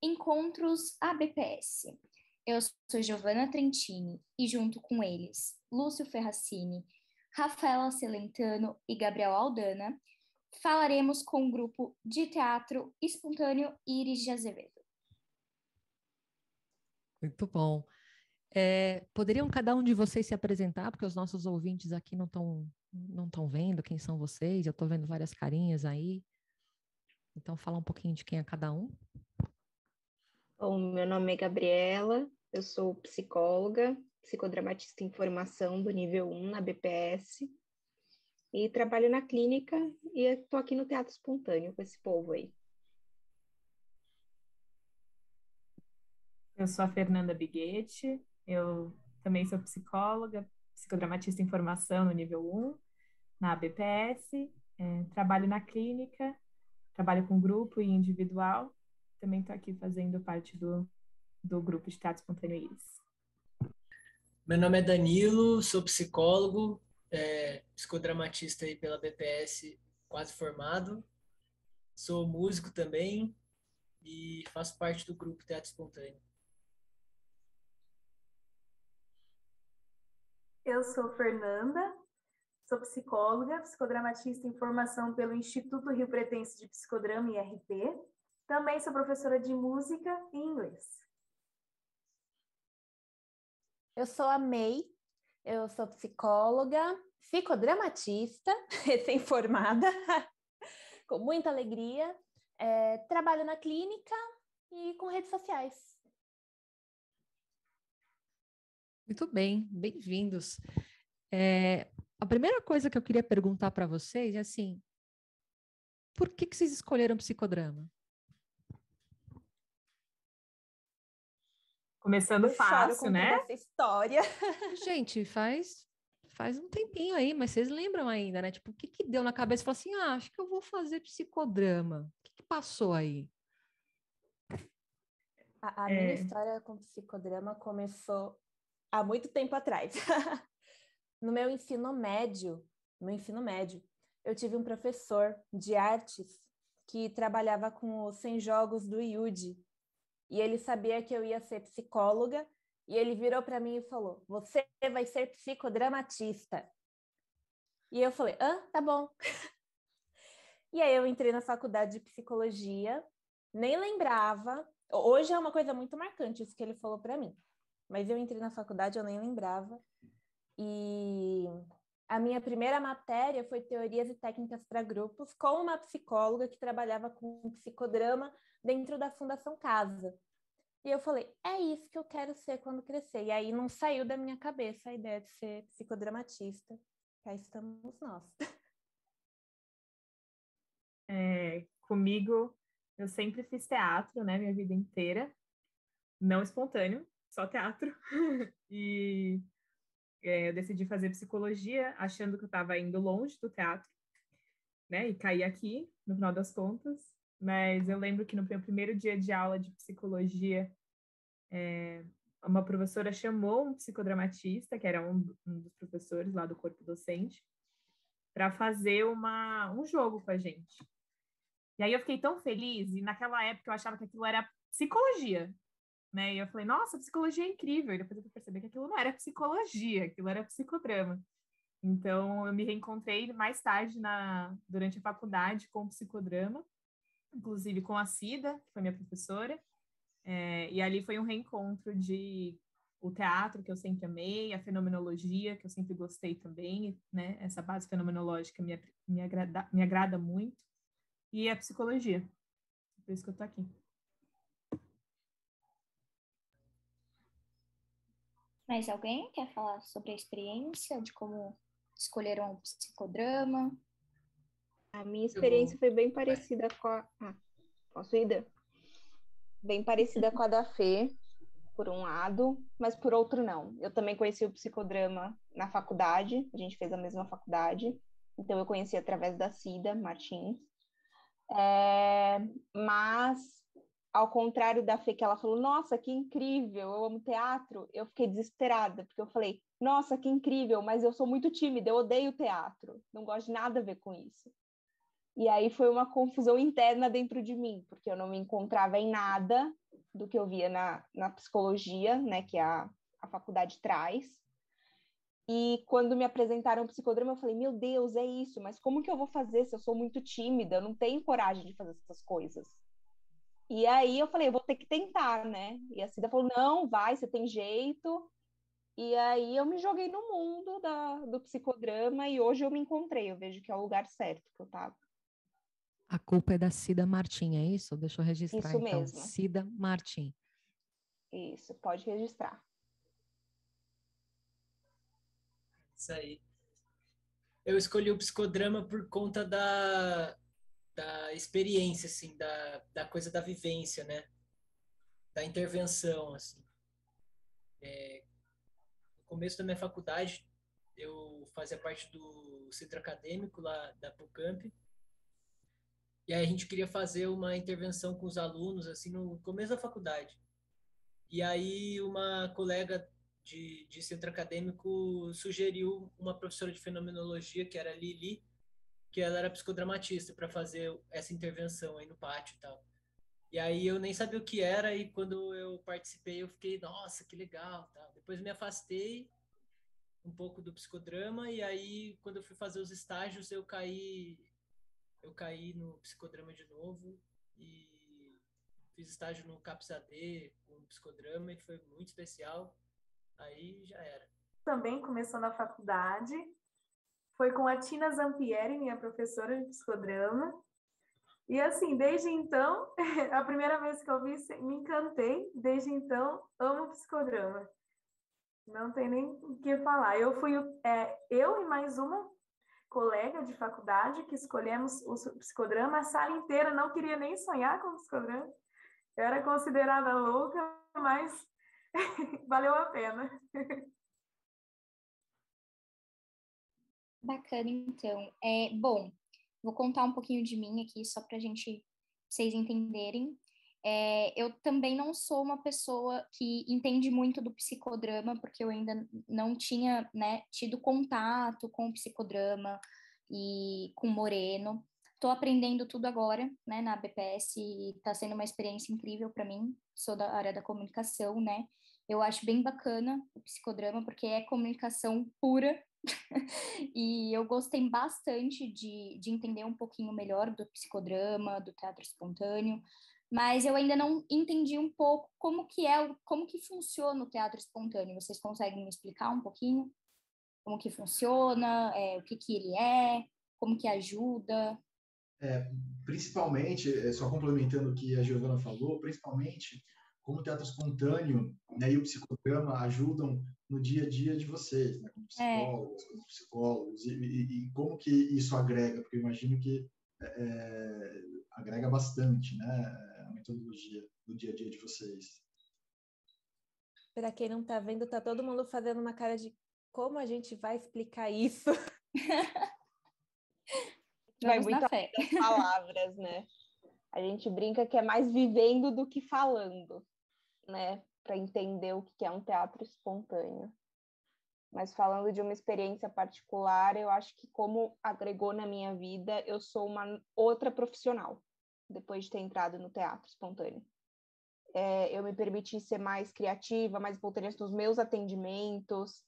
Encontros ABPS. Eu sou Giovanna Trentini e junto com eles, Lúcio Ferracini, Rafaela Celentano e Gabriel Aldana, falaremos com o grupo de teatro espontâneo Iris de Azevedo. Muito bom. Poderiam cada um de vocês se apresentar, porque os nossos ouvintes aqui não estão vendo quem são vocês, eu estou vendo várias carinhas aí. Então, fala um pouquinho de quem é cada um. Bom, meu nome é Gabriela, eu sou psicóloga, psicodramatista em formação do nível 1 na BPS e trabalho na clínica e estou aqui no Teatro Espontâneo com esse povo aí. Eu sou a Fernanda Biguetti, eu também sou psicóloga, psicodramatista em formação no nível 1 na BPS, trabalho na clínica, trabalho com grupo e individual, também estou aqui fazendo parte do grupo de Teatro Espontâneo Iris. Meu nome é Danilo, sou psicólogo, psicodramatista aí pela BPS, quase formado. Sou músico também e faço parte do grupo Teatro Espontâneo. Eu sou Fernanda, sou psicóloga, psicodramatista em formação pelo Instituto Rio Pretense de Psicodrama e RP. Também sou professora de música e inglês. Eu sou a May, eu sou psicóloga, psicodramatista, recém-formada, com muita alegria, trabalho na clínica e com redes sociais. Muito bem, bem-vindos. A primeira coisa que eu queria perguntar para vocês é assim, por que vocês escolheram psicodrama? Começando fácil, né? Essa história. Gente, faz um tempinho aí, mas vocês lembram ainda, né? Tipo, o que deu na cabeça? Falou assim, acho que eu vou fazer psicodrama. O que passou aí? A minha história com psicodrama começou há muito tempo atrás. No meu ensino médio, eu tive um professor de artes que trabalhava com os 100 jogos do IUD. E ele sabia que eu ia ser psicóloga, e ele virou para mim e falou, você vai ser psicodramatista. E eu falei, tá bom. E aí eu entrei na faculdade de psicologia, nem lembrava, hoje é uma coisa muito marcante isso que ele falou para mim, mas eu entrei na faculdade, eu nem lembrava, e a minha primeira matéria foi teorias e técnicas para grupos, com uma psicóloga que trabalhava com psicodrama dentro da Fundação Casa. E eu falei, é isso que eu quero ser quando crescer. E aí não saiu da minha cabeça a ideia de ser psicodramatista. Cá estamos nós. Comigo, eu sempre fiz teatro, né, minha vida inteira. Não espontâneo, só teatro. E eu decidi fazer psicologia, achando que eu estava indo longe do teatro, né, e caí aqui, no final das contas. Mas eu lembro que no meu primeiro dia de aula de psicologia, uma professora chamou um psicodramatista, que era um dos professores lá do corpo docente, para fazer um jogo com a gente. E aí eu fiquei tão feliz, e naquela época eu achava que aquilo era psicologia, né? E eu falei, nossa, psicologia é incrível. E depois eu percebi que aquilo não era psicologia, aquilo era psicodrama. Então eu me reencontrei mais tarde durante a faculdade com psicodrama, inclusive com a Cida, que foi minha professora, e ali foi um reencontro de o teatro, que eu sempre amei, a fenomenologia, que eu sempre gostei também, né? Essa base fenomenológica me agrada muito, e a psicologia. Por isso que eu tô aqui. Mas alguém quer falar sobre a experiência, de como escolheram o psicodrama? A minha experiência foi bem parecida com a... posso ir, Dan? Bem parecida com a da Fê, por um lado, mas por outro não. Eu também conheci o psicodrama na faculdade, a gente fez a mesma faculdade, então eu conheci através da Cida Martins. Mas, ao contrário da Fê, que ela falou, nossa, que incrível, eu amo teatro, eu fiquei desesperada, porque eu falei, nossa, que incrível, mas eu sou muito tímida, eu odeio teatro, não gosto de nada a ver com isso. E aí foi uma confusão interna dentro de mim, porque eu não me encontrava em nada, do que eu via na psicologia, né, que a faculdade traz. E quando me apresentaram o psicodrama, eu falei, meu Deus, é isso, mas como que eu vou fazer se eu sou muito tímida, eu não tenho coragem de fazer essas coisas? E aí eu falei, eu vou ter que tentar, né? E a Cida falou, não, vai, você tem jeito. E aí eu me joguei no mundo do psicodrama e hoje eu me encontrei, eu vejo que é o lugar certo que eu tava. A culpa é da Cida Martim, é isso? Deixa eu registrar, Isso então. mesmo. Cida Martim. Isso, pode registrar. Isso aí. Eu escolhi o psicodrama por conta da experiência, assim, da coisa da vivência, né? Da intervenção, assim. No começo da minha faculdade, eu fazia parte do centro acadêmico lá da PUCamp, e aí a gente queria fazer uma intervenção com os alunos, assim, no começo da faculdade. E aí uma colega de centro acadêmico sugeriu uma professora de fenomenologia, que era a Lili, que ela era psicodramatista, para fazer essa intervenção aí no pátio e tal. E aí eu nem sabia o que era, e quando eu participei eu fiquei, nossa, que legal, tal. Depois me afastei um pouco do psicodrama, e aí quando eu fui fazer os estágios eu caí no psicodrama de novo, e fiz estágio no CAPS-AD com psicodrama, e foi muito especial. Aí já era. Também começou na faculdade, foi com a Tina Zampieri, minha professora de psicodrama. E assim, desde então, a primeira vez que eu vi, me encantei. Desde então, amo psicodrama. Não tem nem o que falar. Eu e mais uma colega de faculdade que escolhemos o psicodrama. A sala inteira não queria nem sonhar com o psicodrama. Eu era considerada louca, mas valeu a pena. Bacana, então. Bom, vou contar um pouquinho de mim aqui, só para vocês entenderem. Eu também não sou uma pessoa que entende muito do psicodrama, porque eu ainda não tinha, né, tido contato com o psicodrama e com Moreno. Estou aprendendo tudo agora, né, na BPS, e está sendo uma experiência incrível para mim. Sou da área da comunicação, né? Eu acho bem bacana o psicodrama, porque é comunicação pura. E eu gostei bastante de entender um pouquinho melhor do psicodrama, do teatro espontâneo, mas eu ainda não entendi um pouco como que funciona o teatro espontâneo. Vocês conseguem me explicar um pouquinho como que funciona, o que ele é, como que ajuda? Principalmente, só complementando o que a Giovana falou, principalmente como o teatro espontâneo, né, e o psicodrama ajudam no dia a dia de vocês, né, como psicólogos, e como que isso agrega, porque eu imagino que agrega bastante, né, a metodologia do dia a dia de vocês. Para quem não está vendo, tá todo mundo fazendo uma cara de como a gente vai explicar isso. Vai Vamos muito na fé. das palavras, né? A gente brinca que é mais vivendo do que falando, né? Para entender o que é um teatro espontâneo. Mas falando de uma experiência particular, eu acho que como agregou na minha vida, eu sou uma outra profissional, depois de ter entrado no teatro espontâneo. Eu me permiti ser mais criativa, mais espontânea nos meus atendimentos,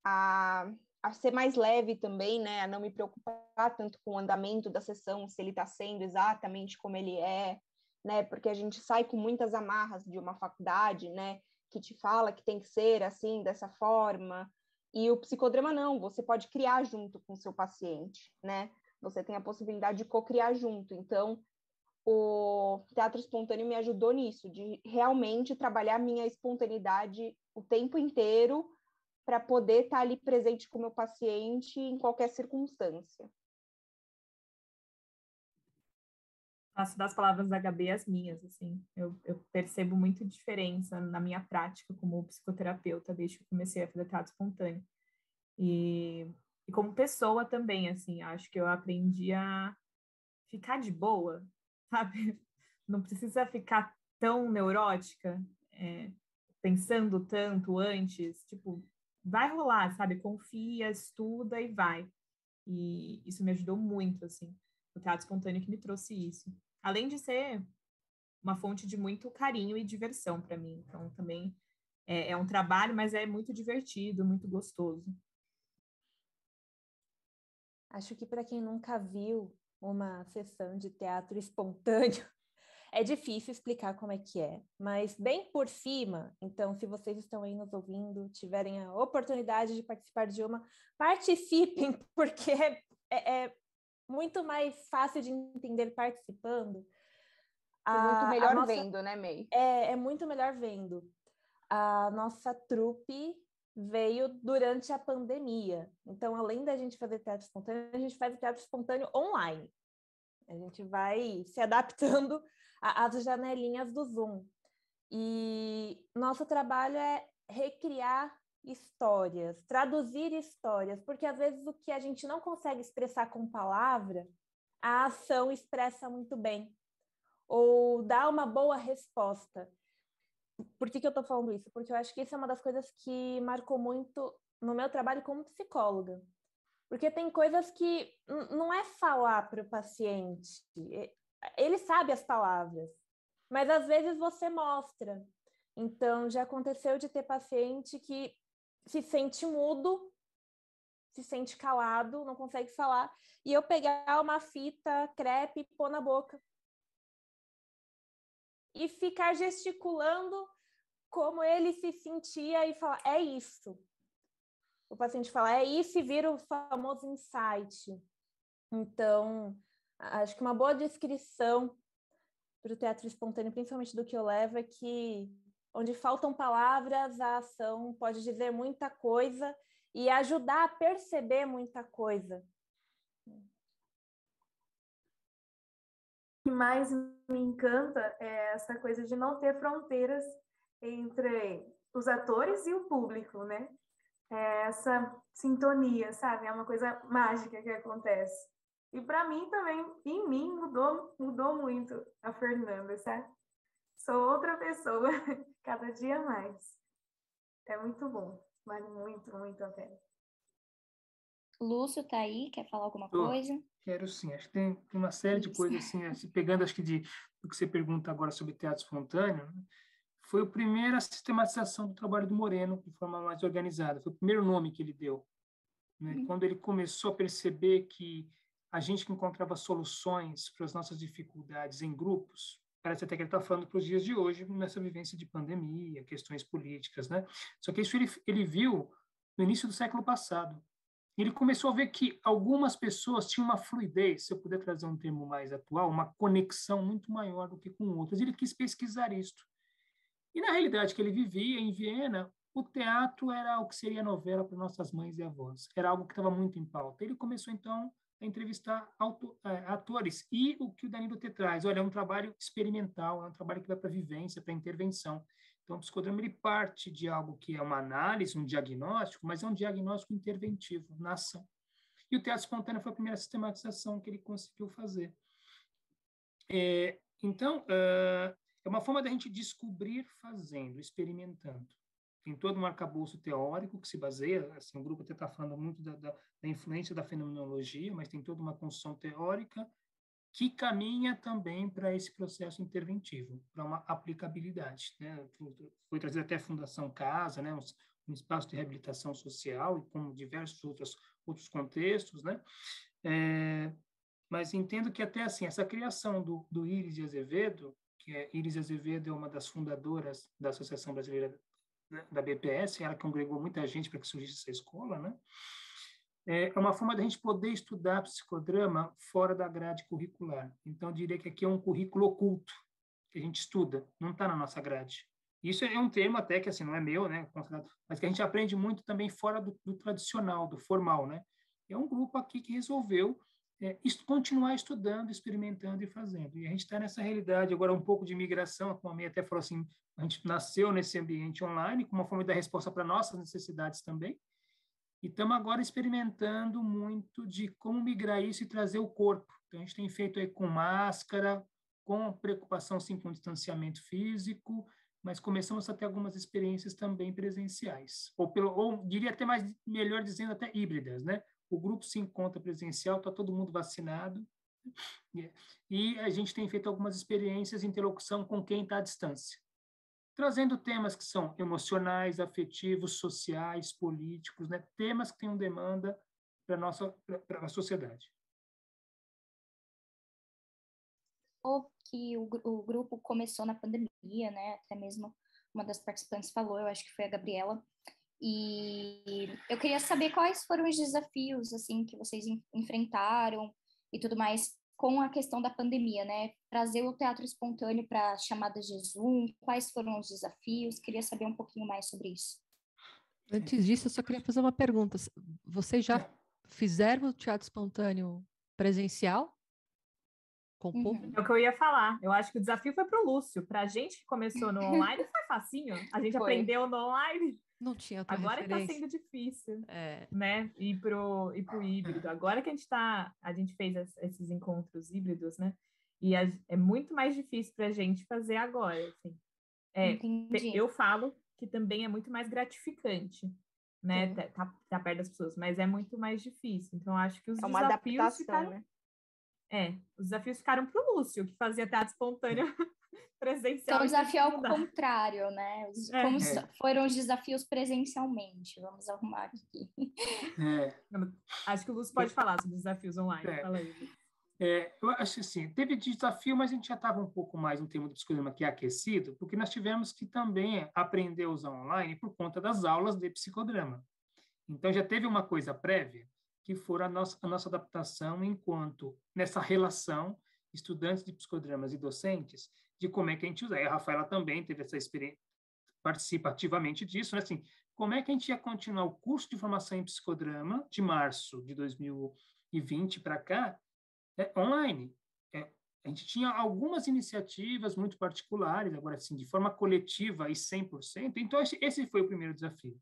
a ser mais leve também, né? A não me preocupar tanto com o andamento da sessão, se ele está sendo exatamente como ele é, né? Porque a gente sai com muitas amarras de uma faculdade, né? Que te fala que tem que ser assim, dessa forma. E o psicodrama não, você pode criar junto com o seu paciente, né? Você tem a possibilidade de co-criar junto. Então, o teatro espontâneo me ajudou nisso, de realmente trabalhar a minha espontaneidade o tempo inteiro para poder estar ali presente com o meu paciente em qualquer circunstância. Faço das palavras da Gabi as minhas, assim. Eu percebo muito diferença na minha prática como psicoterapeuta desde que eu comecei a fazer teatro espontâneo. E como pessoa também, assim, acho que eu aprendi a ficar de boa, sabe? Não precisa ficar tão neurótica, pensando tanto antes, tipo, vai rolar, sabe? Confia, estuda e vai. E isso me ajudou muito, assim. O teatro espontâneo que me trouxe isso. Além de ser uma fonte de muito carinho e diversão para mim. Então, também é um trabalho, mas é muito divertido, muito gostoso. Acho que para quem nunca viu uma sessão de teatro espontâneo, é difícil explicar como é que é, mas bem por cima, então se vocês estão aí nos ouvindo, tiverem a oportunidade de participar de uma, participem, porque é muito mais fácil de entender participando. Muito melhor vendo, né, May? É muito melhor vendo. A nossa trupe veio durante a pandemia. Então, além da gente fazer teatro espontâneo, a gente faz o teatro espontâneo online. A gente vai se adaptando às janelinhas do Zoom. E nosso trabalho é recriar histórias, traduzir histórias, porque às vezes o que a gente não consegue expressar com palavra, a ação expressa muito bem, ou dá uma boa resposta. Por que eu estou falando isso? Porque eu acho que isso é uma das coisas que marcou muito no meu trabalho como psicóloga. Porque tem coisas que não é falar para o paciente, ele sabe as palavras, mas às vezes você mostra. Então, já aconteceu de ter paciente que se sente mudo, se sente calado, não consegue falar, e eu pegar uma fita crepe e pôr na boca. E ficar gesticulando como ele se sentia e falar, é isso. O paciente fala, é isso, e vira o famoso insight. Então, acho que uma boa descrição para o teatro espontâneo, principalmente do que eu levo, é que onde faltam palavras, a ação pode dizer muita coisa e ajudar a perceber muita coisa. O que mais me encanta é essa coisa de não ter fronteiras entre os atores e o público, né? É essa sintonia, sabe? É uma coisa mágica que acontece. E para mim também, em mim, mudou muito a Fernanda, sabe? Sou outra pessoa, cada dia mais. É muito bom, vale muito, muito a pena. Lúcio tá aí, quer falar alguma coisa? Quero sim, acho que tem uma série de coisas assim, pegando acho que do que você pergunta agora sobre teatro espontâneo, né? Foi a primeira sistematização do trabalho do Moreno de forma mais organizada, foi o primeiro nome que ele deu, né? Quando ele começou a perceber que a gente que encontrava soluções para as nossas dificuldades em grupos, parece até que ele está falando para os dias de hoje, nessa vivência de pandemia, questões políticas, né? Só que isso ele viu no início do século passado. Ele começou a ver que algumas pessoas tinham uma fluidez, se eu puder trazer um termo mais atual, uma conexão muito maior do que com outras. Ele quis pesquisar isto. E na realidade que ele vivia em Viena, o teatro era o que seria novela para nossas mães e avós. Era algo que estava muito em pauta. Ele começou, então, a entrevistar atores. E o que o Danilo te traz, olha, é um trabalho experimental, é um trabalho que vai para a vivência, para a intervenção. Então, o psicodrama ele parte de algo que é uma análise, um diagnóstico, mas é um diagnóstico interventivo, na ação. E o teatro espontâneo foi a primeira sistematização que ele conseguiu fazer. Então, é uma forma da gente descobrir fazendo, experimentando. Tem todo um arcabouço teórico que se baseia, assim, o grupo até está falando muito da influência da fenomenologia, mas tem toda uma construção teórica que caminha também para esse processo interventivo, para uma aplicabilidade, né? Foi trazida até a Fundação Casa, né? Um espaço de reabilitação social e com diversos outros contextos, né? Mas entendo que até assim essa criação do Iris de Azevedo, que Iris Azevedo é uma das fundadoras da Associação Brasileira da BPS, ela congregou muita gente para que surgisse essa escola, né? É uma forma da gente poder estudar psicodrama fora da grade curricular. Então, eu diria que aqui é um currículo oculto, que a gente estuda, não está na nossa grade. Isso é um termo até que assim, não é meu, né, mas que a gente aprende muito também fora do tradicional, do formal. Né? É um grupo aqui que resolveu continuar estudando, experimentando e fazendo. E a gente está nessa realidade agora um pouco de migração, como a Mia até falou assim, a gente nasceu nesse ambiente online, com uma forma de dar resposta para nossas necessidades também, e estamos agora experimentando muito de como migrar isso e trazer o corpo. Então, a gente tem feito aí com máscara, com preocupação, sim, com distanciamento físico, mas começamos a ter algumas experiências também presenciais. Ou diria até melhor dizendo, até híbridas, né? O grupo se encontra presencial, está todo mundo vacinado, E a gente tem feito algumas experiências em interlocução com quem está à distância, trazendo temas que são emocionais, afetivos, sociais, políticos, né? Temas que tenham demanda para a sociedade. Que o grupo começou na pandemia, né? Até mesmo uma das participantes falou, eu acho que foi a Gabriela. E eu queria saber quais foram os desafios, assim, que vocês enfrentaram e tudo mais com a questão da pandemia, né? Trazer o teatro espontâneo para chamadas de Zoom, quais foram os desafios? Queria saber um pouquinho mais sobre isso. Antes disso, eu só queria fazer uma pergunta. Vocês já fizeram o teatro espontâneo presencial? Com o público? É o que eu ia falar. Eu acho que o desafio foi para o Lúcio. Para a gente que começou no online, foi facinho. A gente aprendeu no online. Não tinha outra Agora está referência. sendo difícil, né? Ir pro híbrido. Agora que a gente fez esses encontros híbridos, né? E é muito mais difícil para a gente fazer agora. Assim. Eu falo que também é muito mais gratificante, né? Tá perto das pessoas, mas é muito mais difícil. Então, acho que os uma desafios adaptação, ficaram... né? Os desafios ficaram para o Lúcio, que fazia teatro espontâneo presencial. Então, o desafio ao contrário, né? Como foram os desafios presencialmente? Vamos arrumar aqui. Acho que o Lúcio pode falar sobre os desafios online. Fala aí. Eu acho assim, teve desafio, mas a gente já estava um pouco mais no tema do psicodrama que é aquecido, porque nós tivemos que também aprender a usar online por conta das aulas de psicodrama. Então, já teve uma coisa prévia, que for a nossa adaptação enquanto nessa relação estudantes de psicodramas e docentes, de como é que a gente usa. E a Rafaela também teve essa experiência, participa ativamente disso, né? Assim, como é que a gente ia continuar o curso de formação em psicodrama de março de 2020 para cá, online. A gente tinha algumas iniciativas muito particulares, agora assim, de forma coletiva e 100%. Então, esse foi o primeiro desafio.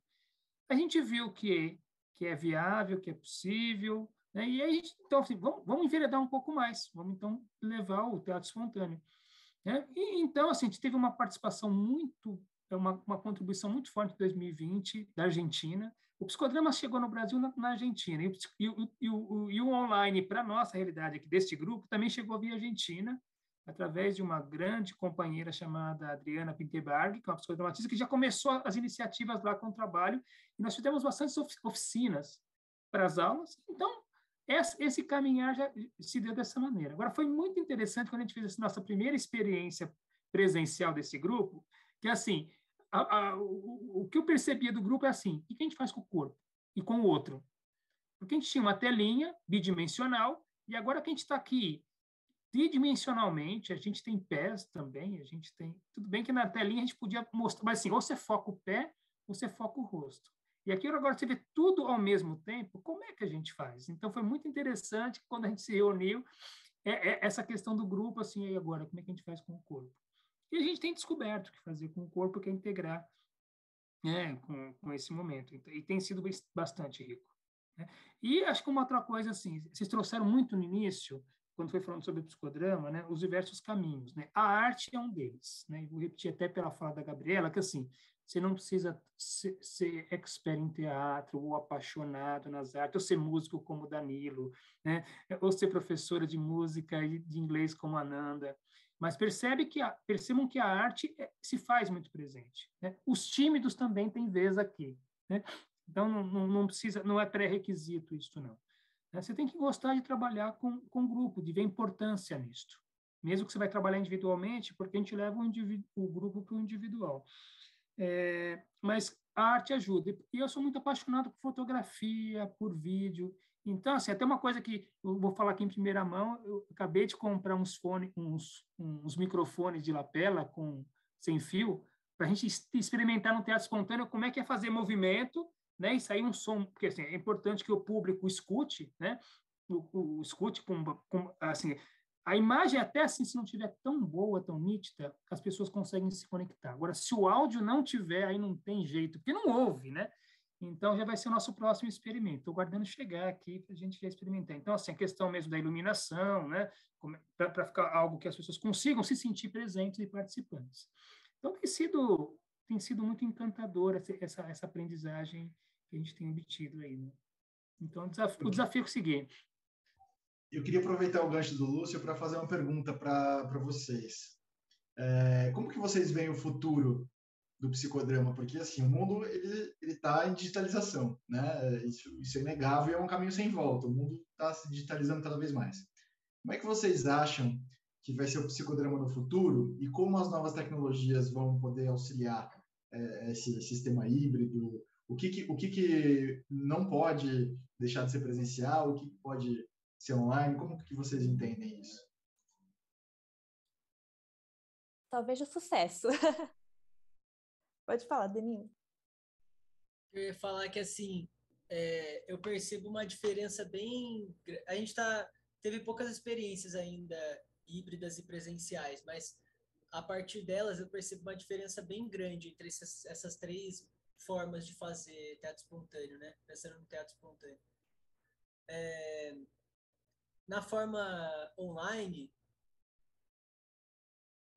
A gente viu que é viável, que é possível, né? E aí, então, assim, vamos enveredar um pouco mais, vamos, então, levar o teatro espontâneo. Né? E, então, assim, a gente teve uma participação uma contribuição muito forte em 2020 da Argentina. O psicodrama chegou no Brasil na Argentina, e o online, para a nossa realidade aqui deste grupo, também chegou via Argentina, através de uma grande companheira chamada Adriana Pinteberg, que é uma psicodramatista, que já começou as iniciativas lá com o trabalho, e nós fizemos bastantes oficinas para as aulas. Então, esse caminhar já se deu dessa maneira. Agora, foi muito interessante quando a gente fez essa nossa primeira experiência presencial desse grupo, que, assim, o que eu percebia do grupo é assim, o que a gente faz com o corpo e com o outro? Porque a gente tinha uma telinha bidimensional, e agora que a gente está aqui tridimensionalmente, a gente tem pés também, a gente tem... Tudo bem que na telinha a gente podia mostrar, mas assim, ou você foca o pé, ou você foca o rosto. E aqui agora você vê tudo ao mesmo tempo, como é que a gente faz? Então, foi muito interessante quando a gente se reuniu, essa questão do grupo, assim, e agora, como é que a gente faz com o corpo? E a gente tem descoberto o que fazer com o corpo, que é integrar, né, com esse momento. E tem sido bastante rico. Né? E acho que uma outra coisa, assim, vocês trouxeram muito no início, quando foi falando sobre o psicodrama, né, os diversos caminhos. Né? A arte é um deles. Né? E vou repetir até pela fala da Gabriela, que assim, você não precisa ser expert em teatro, ou apaixonado nas artes, ou ser músico como Danilo, né? Ou ser professora de música e de inglês como a Nanda. Mas percebam que a arte se faz muito presente. Né? Os tímidos também têm vez aqui. Né? Então, não precisa, não é pré-requisito isso, não. Você tem que gostar de trabalhar com grupo, de ver importância nisto. Mesmo que você vai trabalhar individualmente, porque a gente leva o grupo para o individual. Mas a arte ajuda. E eu sou muito apaixonado por fotografia, por vídeo. Então, assim, até uma coisa que eu vou falar aqui em primeira mão, eu acabei de comprar uns microfones de lapela sem fio, para a gente experimentar no teatro espontâneo como é que é fazer movimento, né, e sair um som, porque assim, é importante que o público escute, né, escute assim, a imagem até assim, se não tiver tão boa, tão nítida, as pessoas conseguem se conectar. Agora, se o áudio não tiver, aí não tem jeito, porque não ouve, né? Então, já vai ser o nosso próximo experimento. Estou guardando chegar aqui para a gente já experimentar. Então, assim, a questão mesmo da iluminação, né? Para ficar algo que as pessoas consigam se sentir presentes e participantes. Então, tem sido muito encantadora essa aprendizagem que a gente tem obtido aí, né? Então, o desafio é o seguinte. eu queria aproveitar o gancho do Lúcio para fazer uma pergunta para vocês. Como que vocês veem o futuro do psicodrama? Porque assim, o mundo ele está em digitalização, né? Isso é inegável e é um caminho sem volta. O mundo está se digitalizando cada vez mais. Como é que vocês acham que vai ser o psicodrama no futuro e como as novas tecnologias vão poder auxiliar esse sistema híbrido? O que não pode deixar de ser presencial? O que pode ser online? Como que vocês entendem isso? Talvez o sucesso. Pode falar, Danilo. Eu ia falar que, assim, eu percebo uma diferença bem... A gente teve poucas experiências ainda híbridas e presenciais, mas a partir delas eu percebo uma diferença bem grande entre essas três formas de fazer teatro espontâneo, né? Pensando no teatro espontâneo. Na forma online,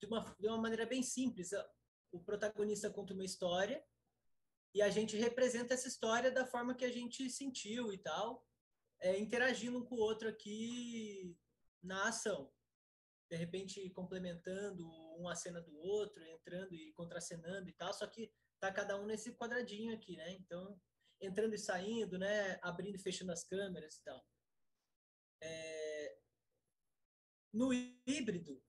de uma maneira bem simples, o protagonista conta uma história e a gente representa essa história da forma que a gente sentiu e tal, interagindo um com o outro aqui na ação. De repente, complementando uma cena do outro, entrando e contracenando e tal, só que tá cada um nesse quadradinho aqui, né? Então, entrando e saindo, né? Abrindo e fechando as câmeras e tal. No híbrido,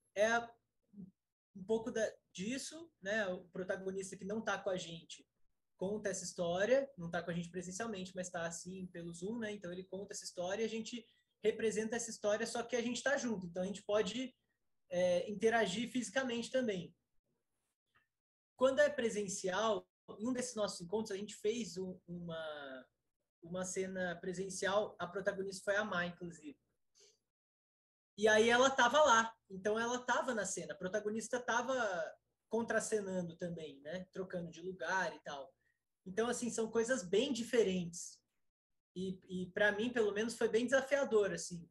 um pouco disso, né? O protagonista que não tá com a gente conta essa história, não tá com a gente presencialmente, mas tá assim pelo Zoom, né? Então ele conta essa história e a gente representa essa história, só que a gente tá junto. Então a gente pode interagir fisicamente também. Quando é presencial, em um desses nossos encontros, a gente fez uma cena presencial, a protagonista foi a Má, inclusive. E aí ela estava lá, então ela estava na cena, a protagonista estava contracenando também, né? Trocando de lugar e tal. Então, assim, são coisas bem diferentes. E para mim, pelo menos, foi bem desafiador, assim.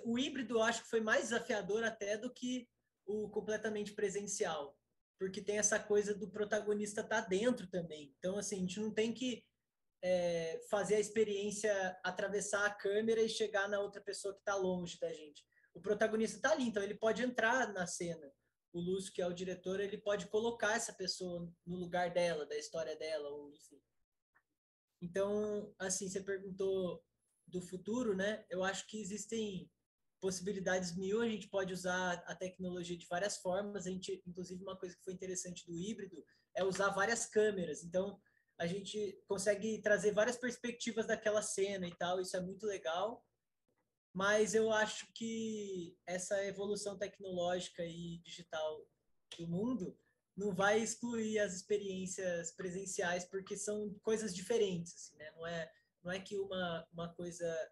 O híbrido, eu acho que foi mais desafiador até do que o completamente presencial, porque tem essa coisa do protagonista estar dentro também. Então, assim, a gente não tem que fazer a experiência, atravessar a câmera e chegar na outra pessoa que está longe da gente. O protagonista está ali, então ele pode entrar na cena. O Lúcio, que é o diretor, ele pode colocar essa pessoa no lugar dela, da história dela, ou enfim. Então, assim, você perguntou do futuro, né? Eu acho que existem possibilidades mil, a gente pode usar a tecnologia de várias formas. Inclusive, uma coisa que foi interessante do híbrido é usar várias câmeras. Então, a gente consegue trazer várias perspectivas daquela cena e tal, isso é muito legal. Mas eu acho que essa evolução tecnológica e digital do mundo não vai excluir as experiências presenciais, porque são coisas diferentes, assim, né? Não é que uma coisa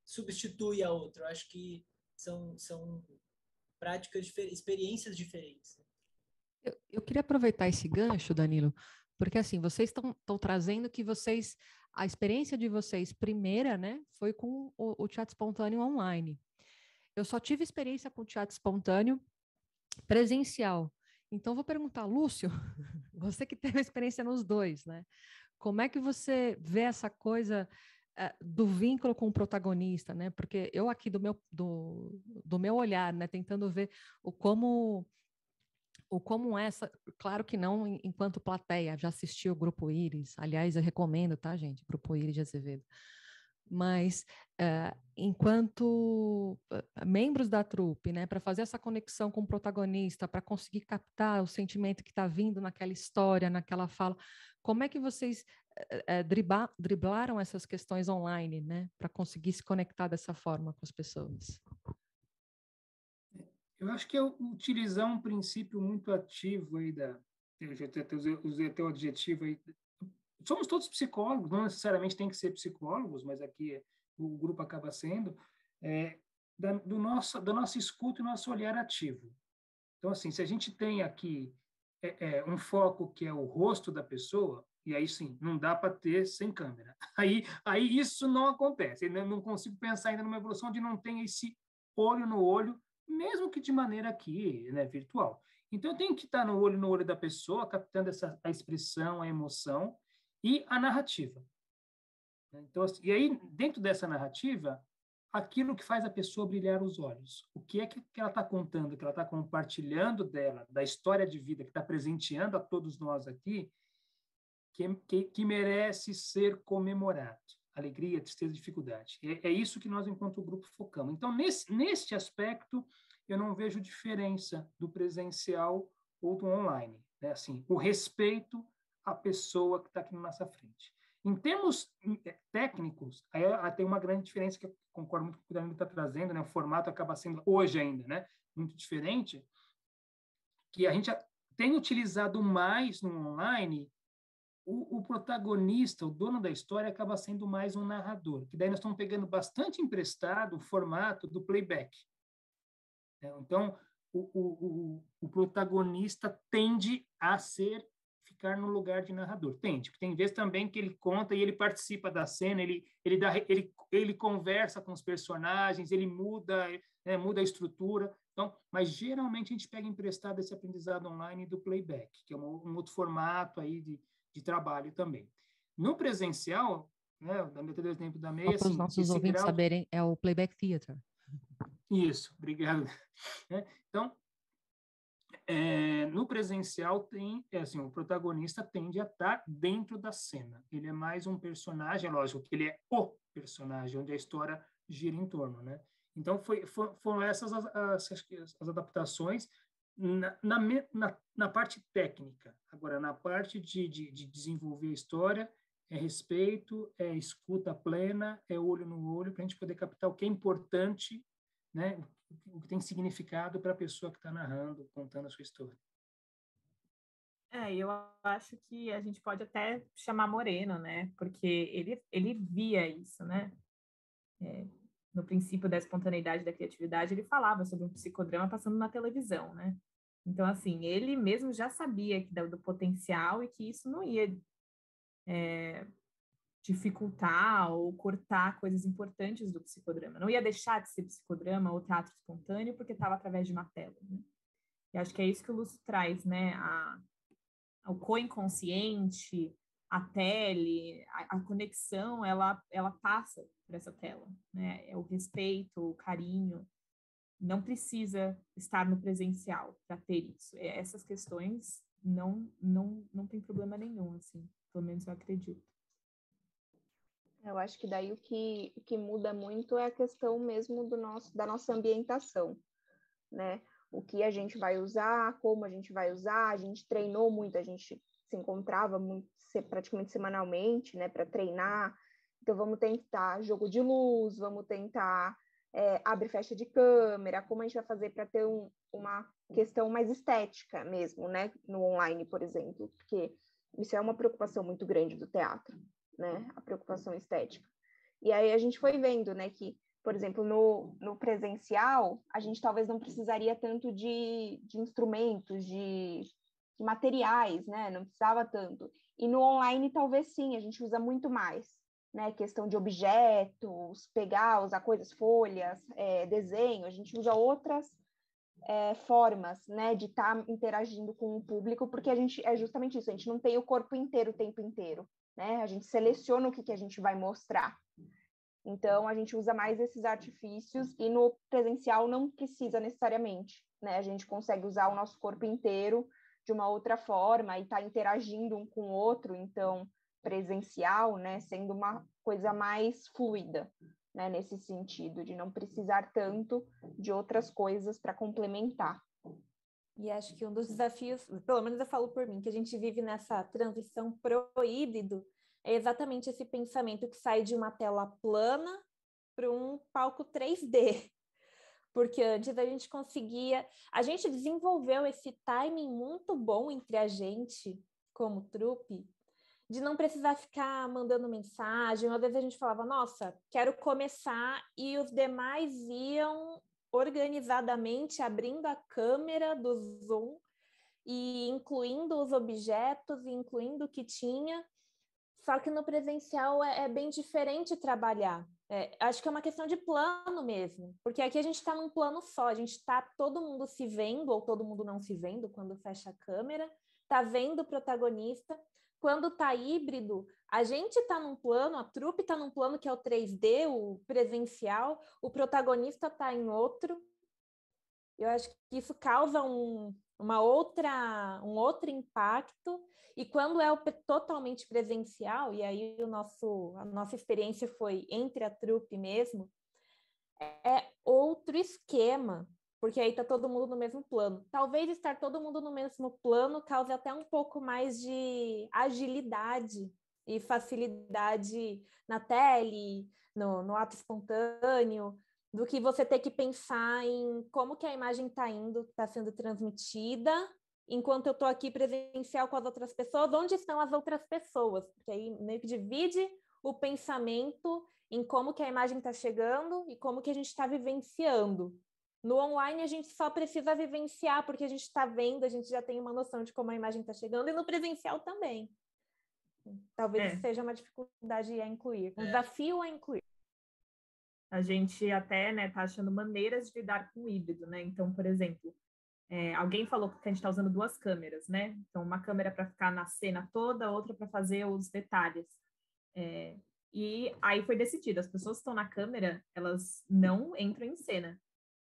substitui a outra. Eu acho que são práticas experiências diferentes. Eu queria aproveitar esse gancho, Danilo, porque assim, vocês estão trazendo que a experiência de vocês primeira, né, foi com o teatro espontâneo online. Eu só tive experiência com teatro espontâneo presencial. Então, vou perguntar, Lúcio, você que teve experiência nos dois, né? Como é que você vê essa coisa do vínculo com o protagonista, né? Porque eu aqui do meu olhar, né, tentando ver como essa, claro que não enquanto plateia, já assisti o Grupo Íris, aliás, eu recomendo, tá, gente? Grupo Íris de Azevedo. Mas, enquanto membros da trupe, né, para fazer essa conexão com o protagonista, para conseguir captar o sentimento que está vindo naquela história, naquela fala, como é que vocês driblaram essas questões online, né, para conseguir se conectar dessa forma com as pessoas? Eu acho que é utilizar um princípio muito ativo aí eu já usei até o adjetivo aí. Somos todos psicólogos, não necessariamente tem que ser psicólogos, mas aqui o grupo acaba sendo, da nossa escuta e nosso olhar ativo. Então, assim, se a gente tem aqui um foco que é o rosto da pessoa, e aí sim, não dá para ter sem câmera. Aí isso não acontece. Eu não consigo pensar ainda numa evolução onde não tem esse olho no olho, mesmo que de maneira aqui, né, virtual. Então, eu tenho que estar no olho da pessoa, captando a expressão, a emoção, e a narrativa. Então, assim, e aí, dentro dessa narrativa, aquilo que faz a pessoa brilhar os olhos. O que é que ela está contando, que ela está compartilhando dela, da história de vida, que está presenteando a todos nós aqui, que merece ser comemorado. Alegria, tristeza, dificuldade. É isso que nós, enquanto grupo, focamos. Então, neste aspecto, eu não vejo diferença do presencial ou do online. Né? Assim, o respeito à pessoa que está aqui na nossa frente. Em termos técnicos, aí tem uma grande diferença que eu concordo muito com o que o Danilo está trazendo, né? O formato acaba sendo, hoje ainda, né? Muito diferente, que a gente tem utilizado mais no online. O protagonista, o dono da história, acaba sendo mais um narrador, que daí nós estamos pegando bastante emprestado o formato do playback. Então, o protagonista tende a ficar no lugar de narrador. Porque tem vezes também que ele conta e ele participa da cena, ele conversa com os personagens, ele muda a estrutura. Então, mas geralmente a gente pega emprestado esse aprendizado online do playback, que é um outro formato aí de trabalho também. No presencial, né, da metade do tempo da meia, para os nossos ouvintes saberem, é o playback theater. Isso, obrigado. Então, no presencial tem, assim, o protagonista tende a estar dentro da cena. Ele é mais um personagem, lógico que ele é o personagem, onde a história gira em torno, né? Então, foram essas as adaptações na parte técnica. Agora, na parte de desenvolver a história, é respeito, é escuta plena, é olho no olho, para a gente poder captar o que é importante, né? O que tem significado para a pessoa que está narrando, contando a sua história. Eu acho que a gente pode até chamar Moreno, né? Porque ele via isso, né? No princípio da espontaneidade e da criatividade, ele falava sobre um psicodrama passando na televisão, né? Então, assim, ele mesmo já sabia do potencial e que isso não ia dificultar ou cortar coisas importantes do psicodrama. Não ia deixar de ser psicodrama ou teatro espontâneo porque estava através de uma tela, né? E acho que é isso que o Lúcio traz, né? O co-inconsciente, a tele, a conexão, ela passa por essa tela, né? É o respeito, o carinho. Não precisa estar no presencial para ter isso. Essas questões não tem problema nenhum, assim. Pelo menos eu acredito. Eu acho que daí o que muda muito é a questão mesmo da nossa ambientação, né? O que a gente vai usar, como a gente vai usar, a gente treinou muito, a gente se encontrava praticamente semanalmente, né, para treinar. Então, vamos tentar jogo de luz, vamos tentar abre e fecha de câmera, como a gente vai fazer para ter uma questão mais estética mesmo, né, no online, por exemplo, porque isso é uma preocupação muito grande do teatro, né, a preocupação estética. E aí a gente foi vendo, né, que, por exemplo, no presencial, a gente talvez não precisaria tanto de instrumentos, de materiais, né, não precisava tanto. E no online, talvez sim, a gente usa muito mais, né, questão de objetos, usar coisas, folhas, desenho, a gente usa outras formas, né, de estar interagindo com o público, porque é justamente isso, a gente não tem o corpo inteiro o tempo inteiro, né, a gente seleciona o que a gente vai mostrar. Então, a gente usa mais esses artifícios e no presencial não precisa necessariamente, né, a gente consegue usar o nosso corpo inteiro de uma outra forma e estar interagindo um com o outro, então, presencial, né, sendo uma coisa mais fluida, né, nesse sentido, de não precisar tanto de outras coisas para complementar. E acho que um dos desafios, pelo menos eu falo por mim, que a gente vive nessa transição pro híbrido, é exatamente esse pensamento que sai de uma tela plana para um palco 3D. Porque antes a gente desenvolveu esse timing muito bom entre a gente, como trupe, de não precisar ficar mandando mensagem. Às vezes a gente falava, nossa, quero começar, e os demais iam organizadamente abrindo a câmera do Zoom e incluindo os objetos, e incluindo o que tinha. Só que no presencial é bem diferente trabalhar. Acho que é uma questão de plano mesmo, porque aqui a gente está num plano só, a gente está todo mundo se vendo, ou todo mundo não se vendo quando fecha a câmera, está vendo o protagonista, quando está híbrido, a gente está num plano, a trupe está num plano que é o 3D, o presencial, o protagonista está em outro. Eu acho que isso causa um outro impacto, e quando é totalmente presencial, e aí a nossa experiência foi entre a trupe mesmo, é outro esquema, porque aí está todo mundo no mesmo plano. Talvez estar todo mundo no mesmo plano cause até um pouco mais de agilidade e facilidade na tele, no ato espontâneo, do que você ter que pensar em como que a imagem está sendo transmitida, enquanto eu estou aqui presencial com as outras pessoas, onde estão as outras pessoas? Porque aí meio que divide o pensamento em como que a imagem está chegando e como que a gente está vivenciando. No online, a gente só precisa vivenciar, porque a gente está vendo, a gente já tem uma noção de como a imagem está chegando, e no presencial também. Talvez seja uma dificuldade a incluir, um desafio a incluir. A gente até, né, tá achando maneiras de lidar com o híbrido, né? Então, por exemplo, alguém falou que a gente está usando 2 câmeras, né? Então, uma câmera para ficar na cena toda, outra para fazer os detalhes. E aí foi decidido, as pessoas que estão na câmera, elas não entram em cena.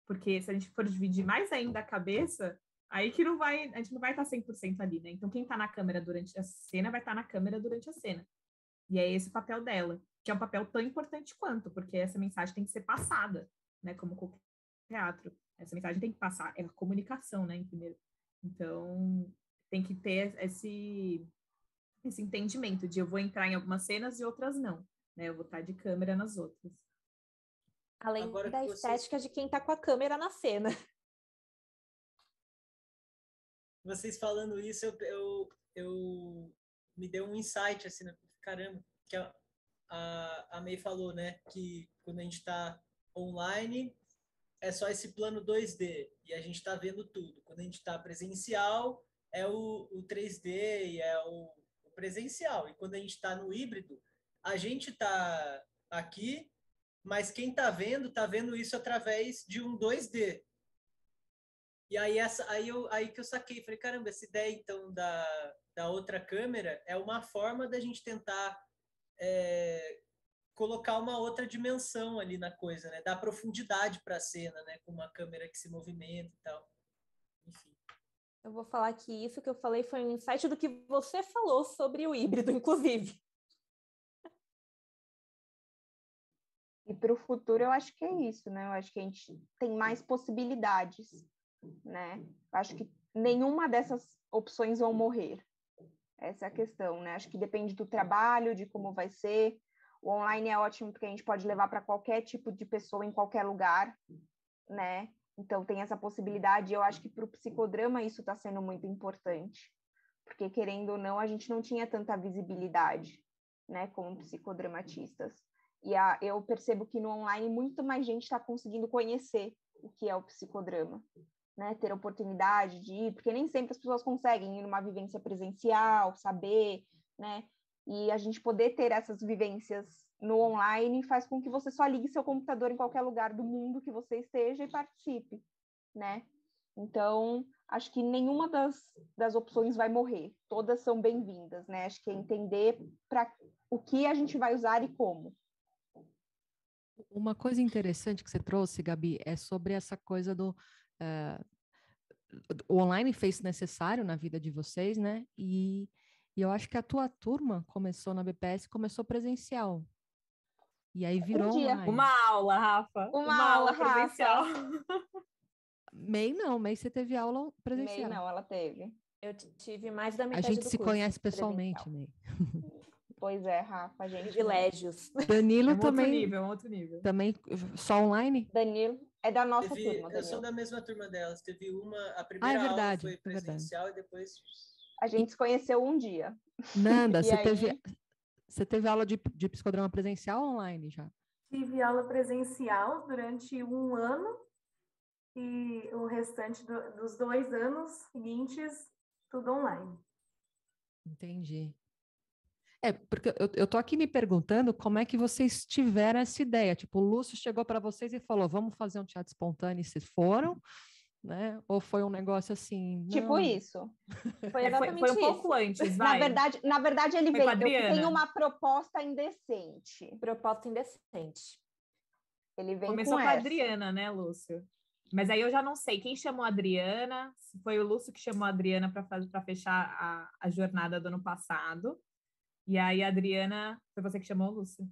Porque se a gente for dividir mais ainda a cabeça, aí que a gente não vai estar 100% ali, né? Então, quem está na câmera durante a cena vai estar na câmera durante a cena. E é esse o papel dela, que é um papel tão importante quanto, porque essa mensagem tem que ser passada, né? Como qualquer teatro. Essa mensagem tem que passar, é a comunicação, né, em primeiro. Então, tem que ter esse entendimento de eu vou entrar em algumas cenas e outras não, né? Eu vou estar de câmera nas outras. Além da estética de quem está com a câmera na cena. Vocês falando isso, eu me deu um insight, assim, né? Caramba, que a May falou, né, que quando a gente está online, é só esse plano 2D, e a gente está vendo tudo. Quando a gente está presencial, é o 3D e é o presencial. E quando a gente está no híbrido, a gente está aqui, mas quem está vendo isso através de um 2D. E aí, aí que eu saquei, falei, caramba, essa ideia, então, da outra câmera é uma forma da gente tentar colocar uma outra dimensão ali na coisa, né? Dar profundidade para a cena, né? Com uma câmera que se movimenta e tal. Enfim. Eu vou falar que isso que eu falei foi um insight do que você falou sobre o híbrido, inclusive. E para o futuro, eu acho que é isso, né? Eu acho que a gente tem mais possibilidades, né? Eu acho que nenhuma dessas opções vão morrer. Essa é a questão, né? Acho que depende do trabalho, de como vai ser. O online é ótimo porque a gente pode levar para qualquer tipo de pessoa em qualquer lugar, né? Então tem essa possibilidade. Eu acho que para o psicodrama isso está sendo muito importante, porque querendo ou não, a gente não tinha tanta visibilidade, né? Como psicodramatistas. E eu percebo que no online muito mais gente está conseguindo conhecer o que é o psicodrama, né? Ter oportunidade de ir, porque nem sempre as pessoas conseguem ir numa vivência presencial, saber, né? E a gente poder ter essas vivências no online faz com que você só ligue seu computador em qualquer lugar do mundo que você esteja e participe, né? Então, acho que nenhuma das opções vai morrer, todas são bem-vindas, né? Acho que é entender para o que a gente vai usar e como. Uma coisa interessante que você trouxe, Gabi, é sobre essa coisa do... o online fez necessário na vida de vocês, né? E eu acho que a tua turma começou na BPS, começou presencial. E aí virou online. Uma aula, Rafa. Uma aula presencial. May não, May você teve aula presencial. May não, ela teve. Eu tive mais da metade do curso. A gente se conhece pessoalmente, May. Pois é, Rafa, gente. Privilégios. Danilo também. Outro nível. Também só online? Danilo é da nossa turma. Danilo. Eu sou da mesma turma delas. Teve a primeira aula foi presencial e depois... A gente se conheceu um dia. Nanda, você teve aula de psicodrama presencial ou online já? Tive aula presencial durante 1 ano e o restante dos 2 anos seguintes, tudo online. Entendi. Porque eu tô aqui me perguntando como é que vocês tiveram essa ideia. Tipo, o Lúcio chegou para vocês e falou, vamos fazer um teatro espontâneo, e vocês foram? né? Ou foi um negócio assim? Tipo não. isso. Foi exatamente foi um isso. pouco antes, vai. Na verdade ele Foi veio, com a Adriana. eu tenho uma proposta indecente. Proposta indecente. Ele vem Começou com com a essa. Adriana, né, Lúcio? Mas aí eu já não sei quem chamou a Adriana, se foi o Lúcio que chamou a Adriana para fechar a jornada do ano passado. E aí a Adriana, foi você que chamou, Lúcio?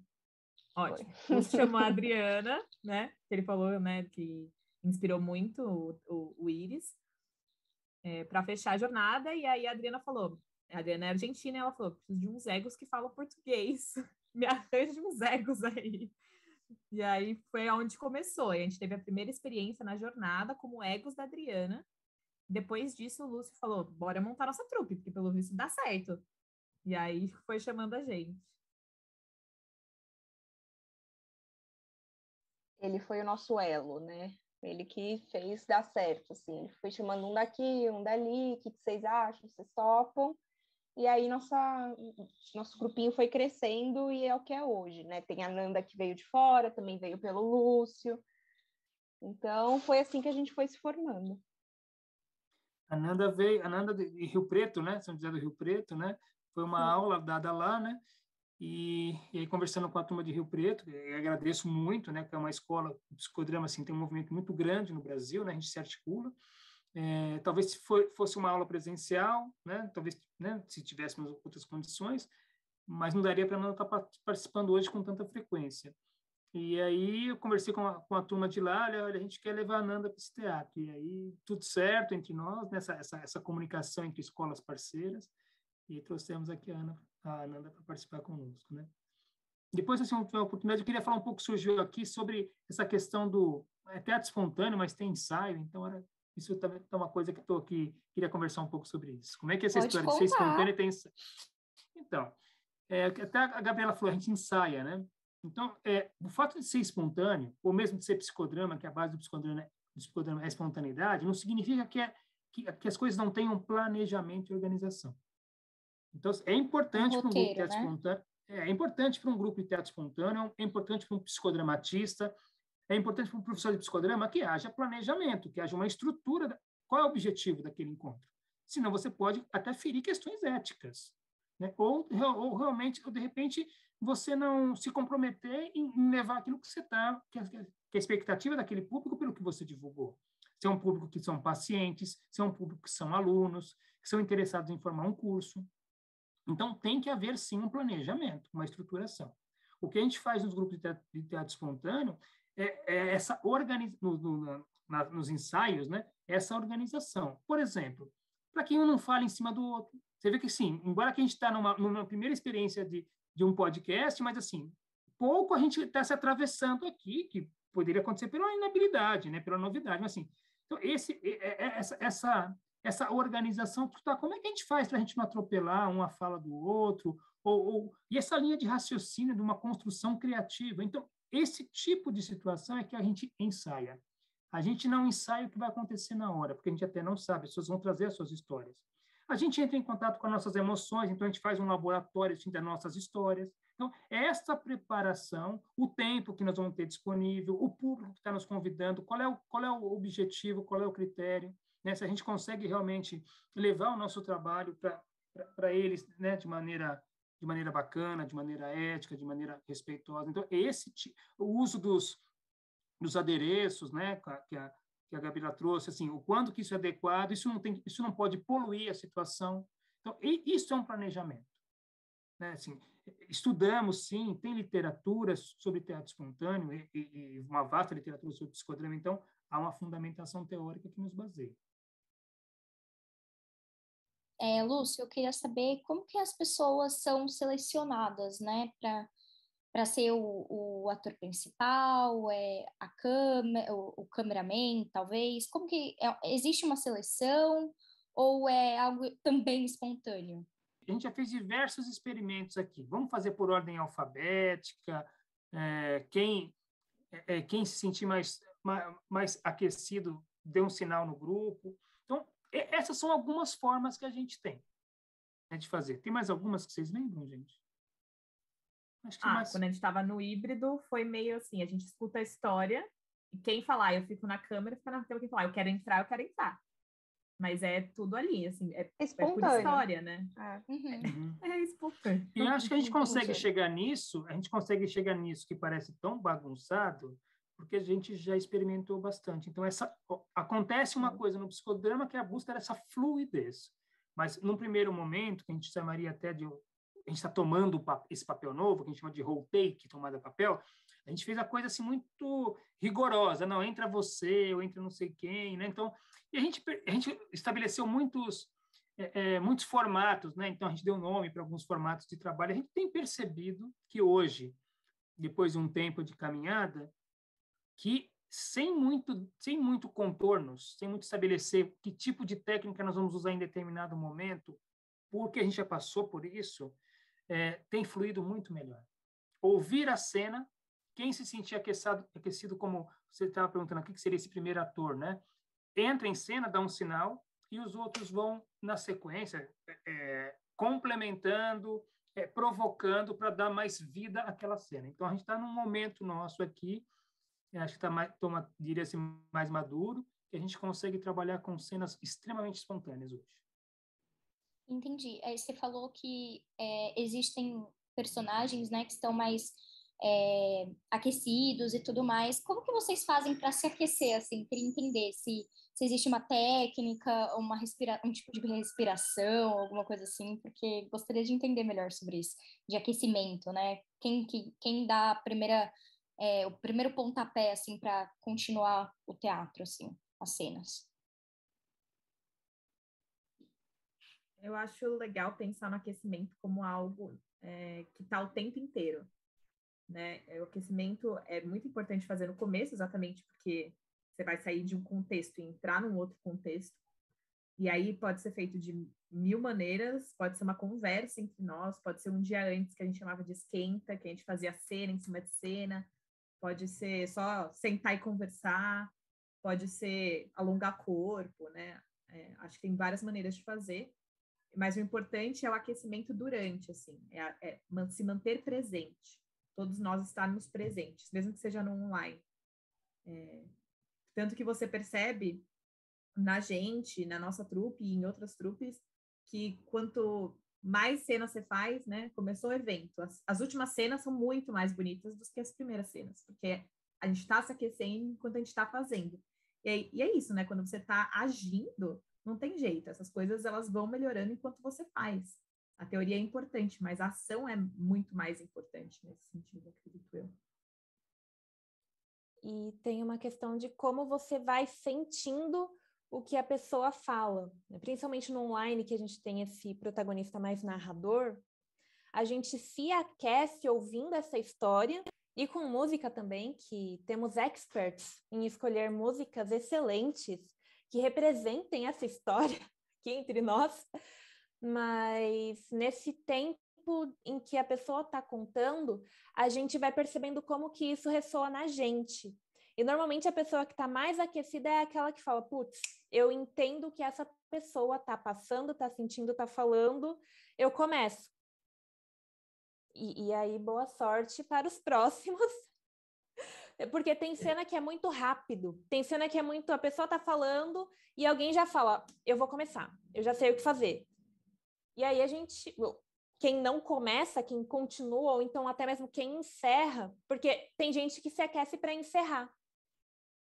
Ótimo. O Lúcio chamou a Adriana, né? Que ele falou, né, que inspirou muito o Iris, para fechar a jornada. E aí a Adriana falou, a Adriana é argentina, e ela falou, preciso de uns egos que falam português. Me arranja uns egos aí. E aí foi onde começou. E a gente teve a primeira experiência na jornada como egos da Adriana. Depois disso, o Lúcio falou, bora montar nossa trupe, porque pelo visto dá certo. E aí foi chamando a gente. Ele foi o nosso elo, né? Ele que fez dar certo, assim. Ele foi chamando um daqui, um dali, o que vocês acham? Vocês topam? E aí nosso grupinho foi crescendo e é o que é hoje, né? Tem a Nanda que veio de fora, também veio pelo Lúcio. Então, foi assim que a gente foi se formando. A Nanda de Rio Preto, né? São José do Rio Preto, né? Foi uma aula dada lá, né? E aí, conversando com a turma de Rio Preto, eu agradeço muito, né? Que é uma escola, o psicodrama, assim, tem um movimento muito grande no Brasil, né? A gente se articula. Talvez se fosse uma aula presencial, né? Talvez, né? Se tivéssemos outras condições, mas não daria para não estar participando hoje com tanta frequência. E aí eu conversei com a turma de lá, olha, a gente quer levar a Nanda para esse teatro. E aí tudo certo entre nós, nessa essa comunicação entre escolas parceiras, e trouxemos aqui a Nanda para participar conosco, né? Depois, assim, uma oportunidade, eu queria falar um pouco, surgiu aqui sobre essa questão do teatro espontâneo, mas tem ensaio, então isso também é uma coisa que estou aqui, queria conversar um pouco sobre isso. Como é que é essa história de ser espontâneo e tem ensaio? Então, até a Gabriela falou, a gente ensaia, né? Então, o fato de ser espontâneo, ou mesmo de ser psicodrama, que a base do psicodrama é a espontaneidade, não significa que as coisas não tenham planejamento e organização. Então, é importante para um grupo de teatro espontâneo, é importante para um grupo de teatro espontâneo, é importante para um psicodramatista, é importante para um professor de psicodrama que haja planejamento, que haja uma estrutura. Qual é o objetivo daquele encontro? Senão você pode até ferir questões éticas, né? Ou realmente, ou de repente, você não se comprometer em levar aquilo que você está, que é a expectativa daquele público pelo que você divulgou. Se é um público que são pacientes, se é um público que são alunos, que são interessados em formar um curso. Então, tem que haver, sim, um planejamento, uma estruturação. O que a gente faz nos grupos de teatro espontâneo é essa organização, nos ensaios, né? Essa organização. Por exemplo, para que um não fale em cima do outro. Você vê que, sim, embora que a gente está numa primeira experiência de um podcast, mas, assim, pouco a gente está se atravessando aqui, que poderia acontecer pela inabilidade, né? Pela novidade. Mas, assim, então, essa organização, como é que a gente faz para a gente não atropelar uma fala do outro? E essa linha de raciocínio de uma construção criativa. Então, esse tipo de situação é que a gente ensaia. A gente não ensaia o que vai acontecer na hora, porque a gente até não sabe, as pessoas vão trazer as suas histórias. A gente entra em contato com as nossas emoções, então a gente faz um laboratório assim, das nossas histórias. Então, essa preparação, o tempo que nós vamos ter disponível, o público que está nos convidando, qual é o objetivo, qual é o critério, né? Se a gente consegue realmente levar o nosso trabalho para eles, né? de maneira bacana, de maneira ética, de maneira respeitosa. Então, o uso dos adereços, né? que a Gabriela trouxe, assim, o quanto que isso é adequado, isso não pode poluir a situação. Então, isso é um planejamento. Né? Assim, estudamos, sim, tem literatura sobre teatro espontâneo e uma vasta literatura sobre psicodrama, então há uma fundamentação teórica que nos baseia. Lúcio, eu queria saber como que as pessoas são selecionadas, né, para ser o ator principal, o cameraman, talvez. Como que existe uma seleção ou é algo também espontâneo? A gente já fez diversos experimentos aqui. Vamos fazer por ordem alfabética. Quem se sentir mais aquecido, dê um sinal no grupo. Então, essas são algumas formas que a gente tem, né, de fazer. Tem mais algumas que vocês lembram, gente? Acho que quando a gente estava no híbrido, foi meio assim, a gente escuta a história E quem falar, eu fico na câmera, fica na tela, quem falar, eu quero entrar. Mas é tudo ali, assim, é por história, né? É espontâneo. E acho que a gente consegue chegar nisso, que parece tão bagunçado, porque a gente já experimentou bastante. Então, acontece uma coisa no psicodrama que é a busca dessa fluidez. Mas, num primeiro momento, que a gente chamaria até de... A gente está tomando esse papel novo, que a gente chama de role take, tomada de papel, a gente fez a coisa assim muito rigorosa. Não, entra você, ou entra não sei quem, né? Então, e a gente estabeleceu muitos formatos, né? Então, a gente deu nome para alguns formatos de trabalho. A gente tem percebido que hoje, depois de um tempo de caminhada, que sem muito contornos, sem muito estabelecer que tipo de técnica nós vamos usar em determinado momento, porque a gente já passou por isso, tem fluído muito melhor. Ouvir a cena, quem se sentir aquecido, como você estava perguntando, o que seria esse primeiro ator, né? Entra em cena, dá um sinal, e os outros vão, na sequência, complementando, provocando para dar mais vida àquela cena. Então, a gente está num momento nosso aqui, acho que está, diria assim, mais maduro, que a gente consegue trabalhar com cenas extremamente espontâneas hoje. Entendi. Aí você falou que existem personagens, né, que estão mais aquecidos e tudo mais. Como que vocês fazem para se aquecer, assim? Queria entender se existe uma técnica, um tipo de respiração, alguma coisa assim, porque gostaria de entender melhor sobre isso, de aquecimento, né? Quem dá o primeiro pontapé, assim, para continuar o teatro, assim, as cenas? Eu acho legal pensar no aquecimento como algo que está o tempo inteiro, né? O aquecimento é muito importante fazer no começo, exatamente porque você vai sair de um contexto e entrar num outro contexto. E aí pode ser feito de 1000 maneiras, pode ser uma conversa entre nós, pode ser um dia antes que a gente chamava de esquenta, que a gente fazia cena em cima de cena, pode ser só sentar e conversar, pode ser alongar corpo, né? Acho que tem várias maneiras de fazer. Mas o importante é o aquecimento durante, assim, se manter presente. Todos nós estarmos presentes, mesmo que seja no online. Tanto que você percebe na gente, na nossa trupe e em outras trupes, que quanto mais cenas você faz, né? Começou o evento. As últimas cenas são muito mais bonitas do que as primeiras cenas, porque a gente está se aquecendo enquanto a gente está fazendo. E é isso, né? Quando você está agindo, não tem jeito, essas coisas elas vão melhorando enquanto você faz. A teoria é importante, mas a ação é muito mais importante nesse sentido, acredito eu. E tem uma questão de como você vai sentindo o que a pessoa fala, né? Principalmente no online, que a gente tem esse protagonista mais narrador, a gente se aquece ouvindo essa história, e com música também, que temos experts em escolher músicas excelentes que representem essa história aqui entre nós, mas nesse tempo em que a pessoa está contando, a gente vai percebendo como que isso ressoa na gente. E normalmente a pessoa que está mais aquecida é aquela que fala, putz, eu entendo o que essa pessoa está passando, está sentindo, está falando, eu começo. E aí, boa sorte para os próximos. Porque tem cena que é muito rápido, tem cena que é muito... A pessoa tá falando e alguém já fala, eu vou começar, eu já sei o que fazer. E aí a gente... Quem não começa, quem continua, ou então até mesmo quem encerra, porque tem gente que se aquece para encerrar.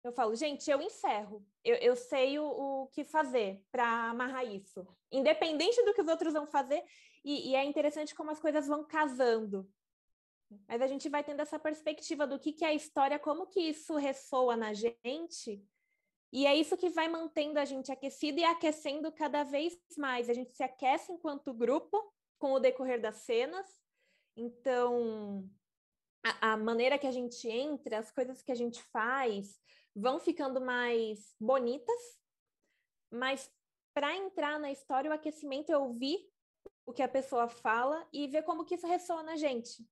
Eu falo, gente, eu encerro, eu sei o que fazer para amarrar isso. Independente do que os outros vão fazer, e é interessante como as coisas vão casando. Mas a gente vai tendo essa perspectiva do que é a história, como que isso ressoa na gente, e é isso que vai mantendo a gente aquecido e aquecendo cada vez mais. A gente se aquece enquanto grupo, com o decorrer das cenas, então a maneira que a gente entra, as coisas que a gente faz, vão ficando mais bonitas, mas para entrar na história, o aquecimento é ouvir o que a pessoa fala e ver como que isso ressoa na gente.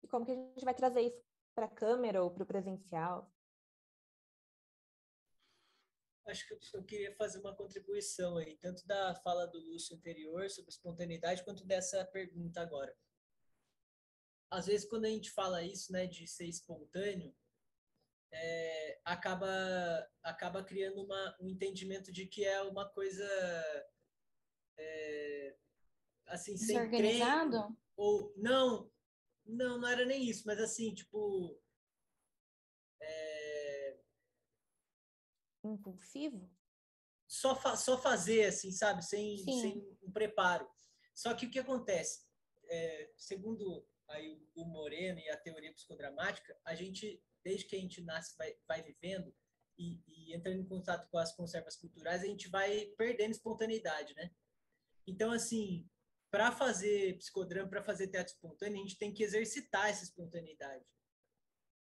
E como que a gente vai trazer isso para a câmera ou para o presencial? Acho que eu queria fazer uma contribuição aí, tanto da fala do Lúcio anterior sobre espontaneidade, quanto dessa pergunta agora. Às vezes, quando a gente fala isso, né, de ser espontâneo, acaba criando um entendimento de que é uma coisa assim, sem Desorganizado? treino, ou não era nem isso, mas assim, tipo, Impulsivo? só fazer, assim, sabe, Sim. sem um preparo. Só que o que acontece? Segundo aí o Moreno e a teoria psicodramática, a gente, desde que a gente nasce, vai vivendo e entrando em contato com as conservas culturais, a gente vai perdendo espontaneidade, né? Então, assim, para fazer psicodrama, para fazer teatro espontâneo, a gente tem que exercitar essa espontaneidade.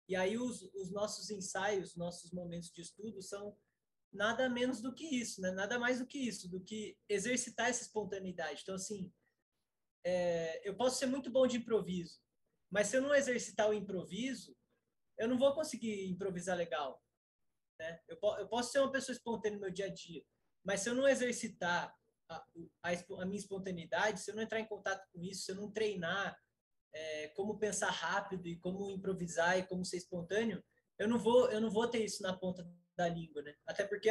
E aí os nossos ensaios, nossos momentos de estudo são nada menos do que isso, né? Nada mais do que isso, do que exercitar essa espontaneidade. Então, assim, eu posso ser muito bom de improviso, mas se eu não exercitar o improviso, eu não vou conseguir improvisar legal, né? Eu posso ser uma pessoa espontânea no meu dia a dia, mas se eu não exercitar a minha espontaneidade, se eu não entrar em contato com isso, se eu não treinar como pensar rápido e como improvisar e como ser espontâneo, eu não vou ter isso na ponta da língua, né? Até porque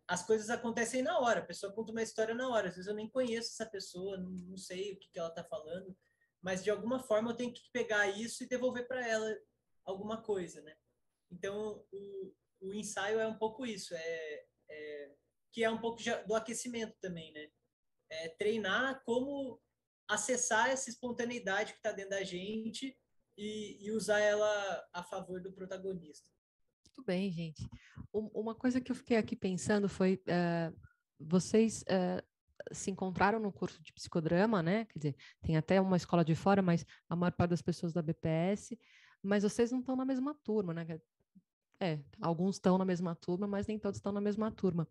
as coisas acontecem na hora, a pessoa conta uma história na hora, às vezes eu nem conheço essa pessoa, não sei o que ela está falando, mas de alguma forma eu tenho que pegar isso e devolver para ela alguma coisa, né? Então, o ensaio é um pouco isso, que é um pouco do aquecimento também, né? Treinar como acessar essa espontaneidade que está dentro da gente e usar ela a favor do protagonista. Muito bem, gente. Uma coisa que eu fiquei aqui pensando foi, vocês se encontraram no curso de psicodrama, né? Quer dizer, tem até uma escola de fora, mas a maior parte das pessoas da BPS, mas vocês não estão na mesma turma, né? Alguns estão na mesma turma, mas nem todos estão na mesma turma.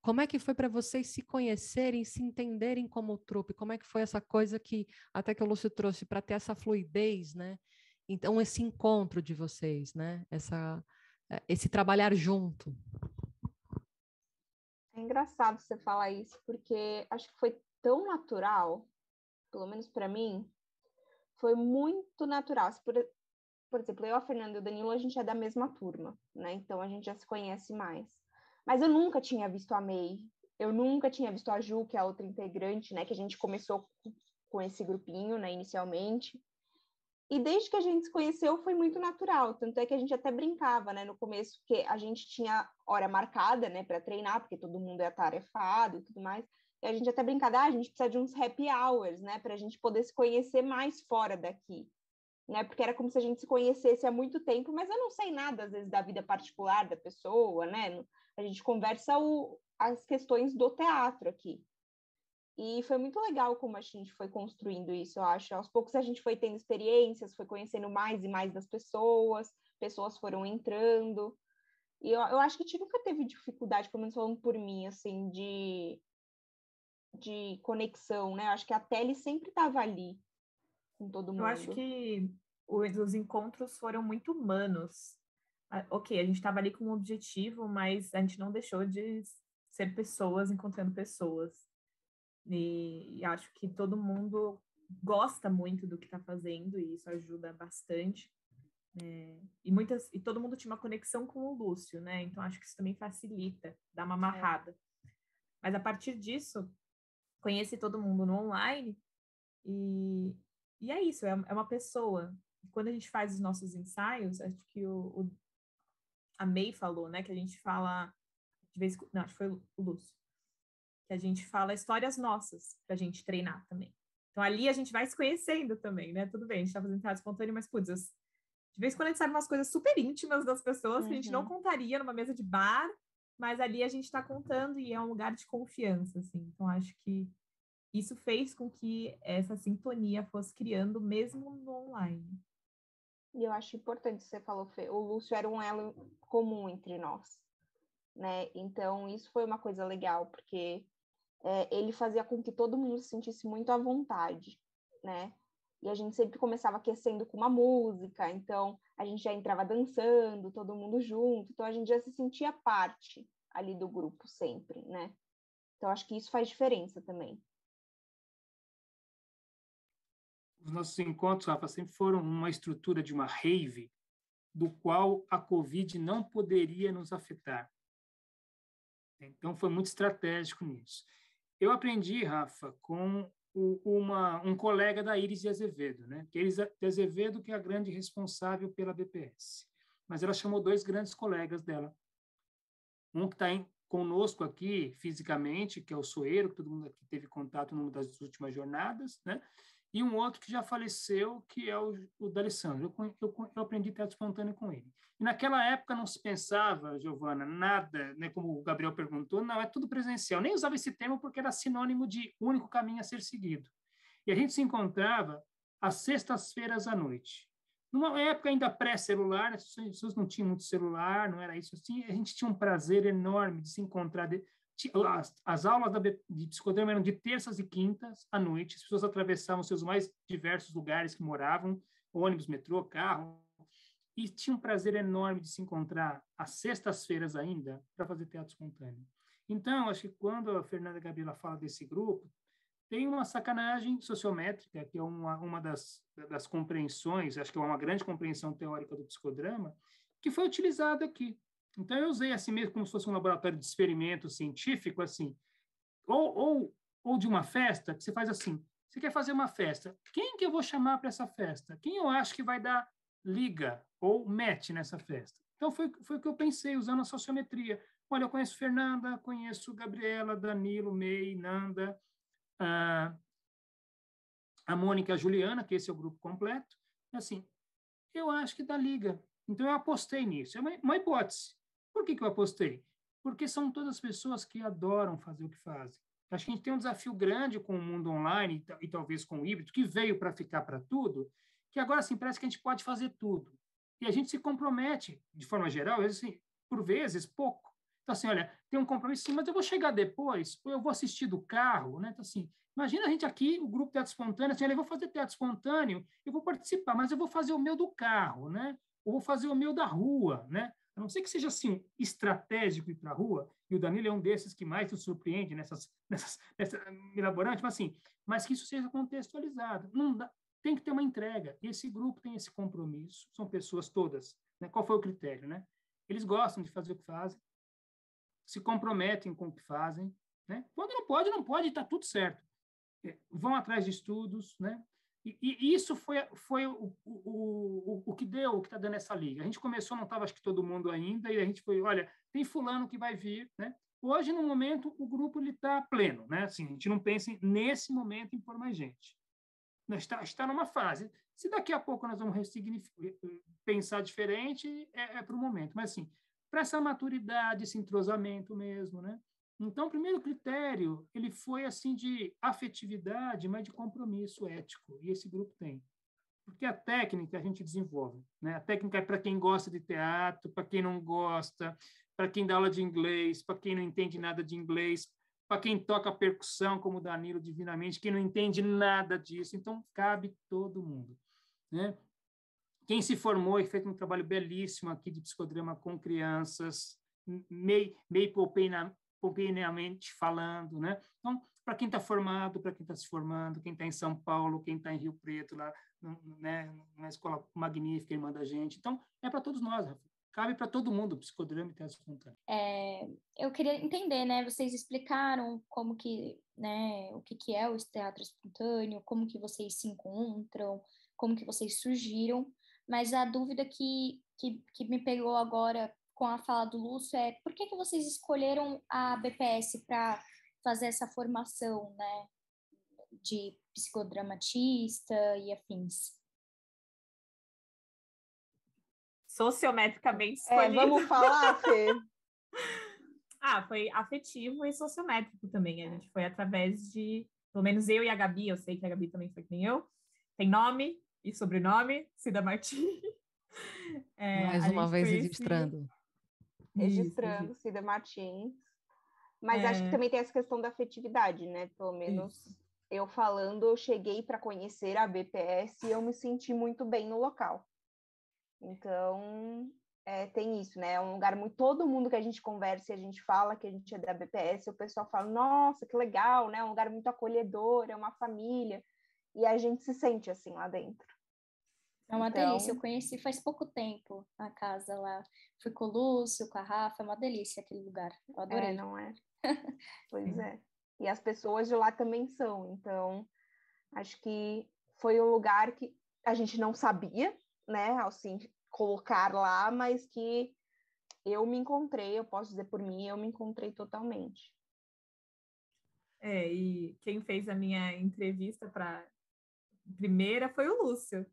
Como é que foi para vocês se conhecerem, se entenderem como trupe? Como é que foi essa coisa que até que o Lúcio trouxe para ter essa fluidez, né? Então, esse encontro de vocês, né? Esse trabalhar junto. É engraçado você falar isso, porque acho que foi tão natural, pelo menos para mim, foi muito natural. Por exemplo, eu, a Fernanda e o Danilo, a gente é da mesma turma, né? Então a gente já se conhece mais. Mas eu nunca tinha visto a May, eu nunca tinha visto a Ju, que é a outra integrante, né? Que a gente começou com esse grupinho, né, inicialmente. E desde que a gente se conheceu foi muito natural, tanto é que a gente até brincava, né, no começo, que a gente tinha hora marcada, né, para treinar, porque todo mundo é atarefado e tudo mais. E a gente até brincava, a gente precisa de uns happy hours, né, para a gente poder se conhecer mais fora daqui, né, porque era como se a gente se conhecesse há muito tempo, mas eu não sei nada, às vezes, da vida particular da pessoa, né, a gente conversa as questões do teatro aqui. E foi muito legal como a gente foi construindo isso, eu acho. Aos poucos a gente foi tendo experiências, foi conhecendo mais e mais das pessoas foram entrando. E eu acho que a gente nunca teve dificuldade, pelo menos falando por mim, assim, de conexão, né? Eu acho que a Tele sempre estava ali com todo mundo. Eu acho que os encontros foram muito humanos. Ok, a gente estava ali com um objetivo, mas a gente não deixou de ser pessoas encontrando pessoas. E acho que todo mundo gosta muito do que está fazendo e isso ajuda bastante. E todo mundo tinha uma conexão com o Lúcio, né? Então acho que isso também facilita, dá uma amarrada. Mas a partir disso, conheci todo mundo no online e é isso, é uma pessoa. Quando a gente faz os nossos ensaios, acho que a May falou, né? Que a gente fala de vez não, acho que foi o Lúcio. Que a gente fala histórias nossas pra gente treinar também. Então, ali a gente vai se conhecendo também, né? Tudo bem, a gente tá fazendo teatro espontâneo, mas, putz, de vez em quando a gente sabe umas coisas super íntimas das pessoas que a gente não contaria numa mesa de bar, mas ali a gente tá contando e é um lugar de confiança, assim. Então, acho que isso fez com que essa sintonia fosse criando mesmo no online. E eu acho importante você falou, Fê, o Lúcio era um elo comum entre nós, né? Então, isso foi uma coisa legal, porque ele fazia com que todo mundo se sentisse muito à vontade, né? E a gente sempre começava aquecendo com uma música, então a gente já entrava dançando, todo mundo junto, então a gente já se sentia parte ali do grupo sempre, né? Então acho que isso faz diferença também. Os nossos encontros, Rafa, sempre foram uma estrutura de uma rave, do qual a Covid não poderia nos afetar. Então, foi muito estratégico nisso. Eu aprendi, Rafa, com um colega da Iris de Azevedo, né? Que Iris de Azevedo, que é a grande responsável pela BPS. Mas ela chamou 2 grandes colegas dela. Um que está conosco aqui fisicamente, que é o Soeiro, que todo mundo aqui teve contato numa das últimas jornadas, né? E um outro que já faleceu, que é o D'Alessandro. Eu aprendi teatro espontâneo com ele. E naquela época não se pensava, Giovana, nada, né, como o Gabriel perguntou, não, é tudo presencial. Nem usava esse termo porque era sinônimo de único caminho a ser seguido. E a gente se encontrava às sextas-feiras à noite. Numa época ainda pré-celular, as pessoas não tinham muito celular, não era isso assim, a gente tinha um prazer enorme de se encontrar. As aulas de psicodrama eram de terças e quintas à noite, as pessoas atravessavam seus mais diversos lugares que moravam, ônibus, metrô, carro, e tinha um prazer enorme de se encontrar às sextas-feiras ainda para fazer teatro espontâneo. Então, acho que quando a Fernanda Gabriela fala desse grupo, tem uma sacanagem sociométrica, que é uma das compreensões, acho que é uma grande compreensão teórica do psicodrama, que foi utilizada aqui. Então, eu usei assim mesmo como se fosse um laboratório de experimento científico, assim, ou de uma festa, que você faz assim, você quer fazer uma festa, quem que eu vou chamar para essa festa? Quem eu acho que vai dar liga ou match nessa festa? Então, foi o que eu pensei, usando a sociometria. Olha, eu conheço Fernanda, conheço Gabriela, Danilo, May, Nanda, a Mônica e a Juliana, que esse é o grupo completo. Assim, eu acho que dá liga. Então, eu apostei nisso. É uma hipótese. Por que eu apostei? Porque são todas pessoas que adoram fazer o que fazem. Acho que a gente tem um desafio grande com o mundo online e talvez com o híbrido, que veio para ficar para tudo, que agora, assim, parece que a gente pode fazer tudo. E a gente se compromete, de forma geral, assim, por vezes, pouco. Então, assim, olha, tem um compromisso, sim, mas eu vou chegar depois, ou eu vou assistir do carro, né? Então, assim, imagina a gente aqui, o grupo Teatro Espontâneo, assim, olha, eu vou fazer teatro espontâneo, eu vou participar, mas eu vou fazer o meu do carro, né? Ou vou fazer o meu da rua, né? A não ser que seja, assim, estratégico ir para a rua, e o Danilo é um desses que mais nos surpreende nessa elaborante, mas que isso seja contextualizado. Não dá, tem que ter uma entrega. E esse grupo tem esse compromisso, são pessoas todas, né? Qual foi o critério, né? Eles gostam de fazer o que fazem, se comprometem com o que fazem, né? Quando não pode, está tudo certo. Vão atrás de estudos, né? E isso foi o que deu, o que está dando essa liga. A gente começou, não estava, acho que todo mundo ainda, e a gente foi, olha, tem fulano que vai vir, né? Hoje, no momento, o grupo está pleno, né? Assim, a gente não pensa nesse momento em pôr mais gente. Está numa fase. Se daqui a pouco nós vamos pensar diferente, é para o momento. Mas, assim, para essa maturidade, esse entrosamento mesmo, né? Então, o primeiro critério, ele foi assim de afetividade, mas de compromisso ético, e esse grupo tem. Porque a técnica a gente desenvolve, né? A técnica é para quem gosta de teatro, para quem não gosta, para quem dá aula de inglês, para quem não entende nada de inglês, para quem toca percussão, como o Danilo divinamente, quem não entende nada disso. Então, cabe todo mundo, né? Quem se formou e fez um trabalho belíssimo aqui de psicodrama com crianças, meio poupineamente falando, né? Então, para quem está formado, para quem está se formando, quem está em São Paulo, quem está em Rio Preto, lá, né, uma escola magnífica, irmã da gente. Então, é para todos nós, Rafa. Cabe para todo mundo, psicodrama e teatro espontâneo. Eu queria entender, né? Vocês explicaram como que, né, o que é o teatro espontâneo, como que vocês se encontram, como que vocês surgiram, mas a dúvida que me pegou agora com a fala do Lúcio é por que vocês escolheram a BPS para fazer essa formação, né, de psicodramatista e afins? Sociometricamente escolhido. Vamos falar, Fê? Foi afetivo e sociométrico também. A gente foi através de, pelo menos eu e a Gabi, eu sei que a Gabi também foi que nem eu, tem nome e sobrenome, Cida Martins. Mais uma vez registrando. Registrando, Cida Martins. Mas acho que também tem essa questão da afetividade, né? Pelo menos eu falando, eu cheguei para conhecer a BPS e eu me senti muito bem no local. Então, tem isso, né? É um lugar muito... Todo mundo que a gente conversa e a gente fala que a gente é da BPS, o pessoal fala, nossa, que legal, né? É um lugar muito acolhedor, é uma família. E a gente se sente assim lá dentro. É uma Então, delícia, eu conheci faz pouco tempo a casa lá. Fui com o Lúcio, com a Rafa, é uma delícia aquele lugar. Eu adorei. não é? Pois é. E as pessoas de lá também são. Então, acho que foi um lugar que a gente não sabia, né, assim, colocar lá, mas que eu me encontrei, eu posso dizer por mim, eu me encontrei totalmente. E quem fez a minha entrevista para primeira foi o Lúcio,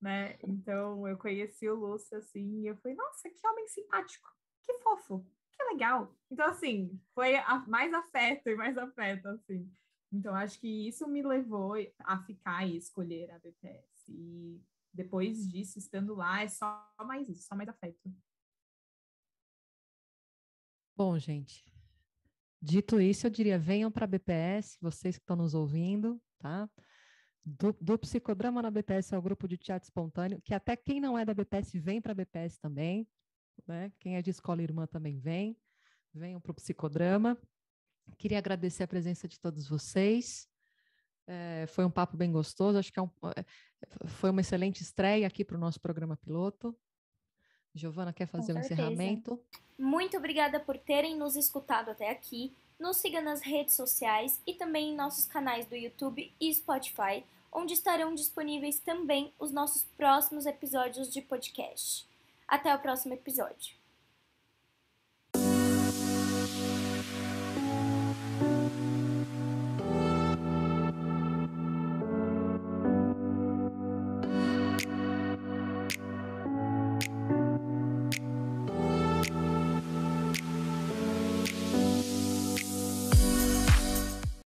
né? Então eu conheci o Lúcio assim, e eu falei, nossa, que homem simpático, que fofo, que legal. Então, assim, foi mais afeto e mais afeto, assim. Então, acho que isso me levou a ficar e escolher a BPS. E depois disso, estando lá, é só mais isso, só mais afeto. Bom, gente, dito isso, eu diria, venham para a BPS, vocês que estão nos ouvindo, tá? Do Psicodrama na BPS é o grupo de teatro espontâneo, que até quem não é da BPS vem para a BPS também, né? Quem é de escola irmã também venham para o Psicodrama. Queria agradecer a presença de todos vocês. Foi um papo bem gostoso, acho que foi uma excelente estreia aqui para o nosso programa piloto. Giovana, quer fazer um encerramento? Muito obrigada por terem nos escutado até aqui. Nos siga nas redes sociais e também em nossos canais do YouTube e Spotify, onde estarão disponíveis também os nossos próximos episódios de podcast. Até o próximo episódio.